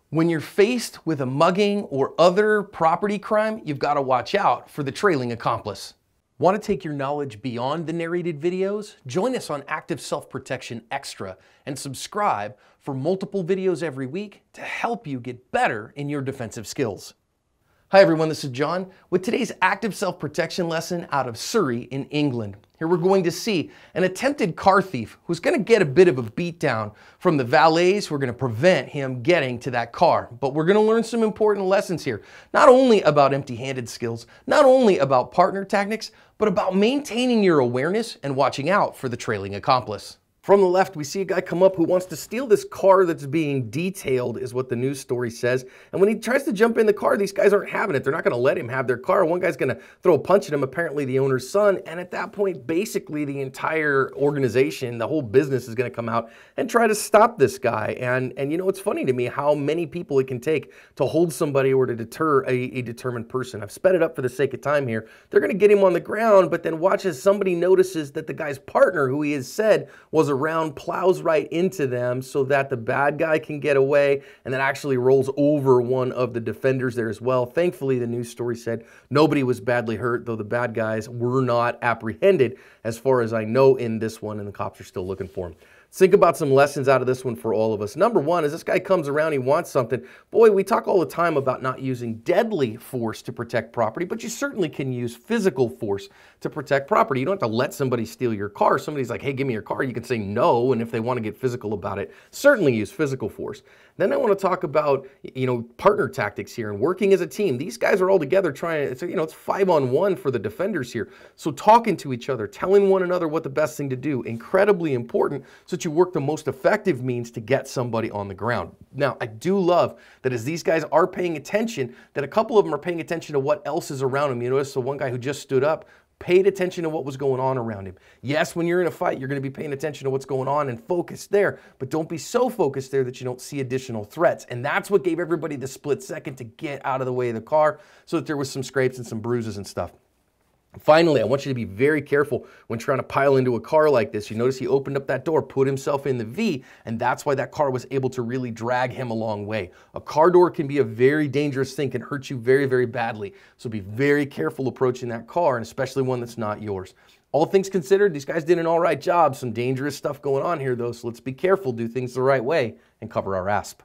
When you're faced with a mugging or other property crime, you've got to watch out for the trailing accomplice. Want to take your knowledge beyond the narrated videos? Join us on Active Self-Protection Extra and subscribe for multiple videos every week to help you get better in your defensive skills. Hi everyone, this is John with today's Active Self-Protection lesson out of Surrey in England. Here we're going to see an attempted car thief who's going to get a bit of a beatdown from the valets who are going to prevent him getting to that car. But we're going to learn some important lessons here, not only about empty-handed skills, not only about partner tactics, but about maintaining your awareness and watching out for the trailing accomplice. From the left, we see a guy come up who wants to steal this car that's being detailed, is what the news story says. And when he tries to jump in the car, these guys aren't having it. They're not going to let him have their car. One guy's going to throw a punch at him, apparently the owner's son. And at that point, basically the entire organization, the whole business is going to come out and try to stop this guy. And you know, it's funny to me how many people it can take to hold somebody or to deter a determined person. I've sped it up for the sake of time here. They're going to get him on the ground, but then watch as somebody notices that the guy's partner, who he has said was around, plows right into them so that the bad guy can get away, and then actually rolls over one of the defenders there as well. Thankfully, the news story said nobody was badly hurt, though the bad guys were not apprehended as far as I know in this one, and the cops are still looking for him. Think about some lessons out of this one for all of us. Number one, as this guy comes around, he wants something. Boy, we talk all the time about not using deadly force to protect property, but you certainly can use physical force to protect property. You don't have to let somebody steal your car. Somebody's like, hey, give me your car. You can say no, and if they want to get physical about it, certainly use physical force. Then I want to talk about, partner tactics here and working as a team. These guys are all together trying, it's 5-on-1 for the defenders here. So talking to each other, telling one another what the best thing to do, incredibly important so that you work the most effective means to get somebody on the ground. Now, I do love that as these guys are paying attention, that a couple of them are paying attention to what else is around them. You notice the one guy who just stood up paid attention to what was going on around him. Yes, when you're in a fight, you're going to be paying attention to what's going on and focused there, but don't be so focused there that you don't see additional threats. And that's what gave everybody the split second to get out of the way of the car so that there was some scrapes and some bruises and stuff. Finally, I want you to be very careful when trying to pile into a car like this. You notice he opened up that door, put himself in the V, and that's why that car was able to really drag him a long way. A car door can be a very dangerous thing, can hurt you very, very badly. So be very careful approaching that car, and especially one that's not yours. All things considered, these guys did an all right job. Some dangerous stuff going on here, though, so let's be careful, do things the right way, and cover our asp.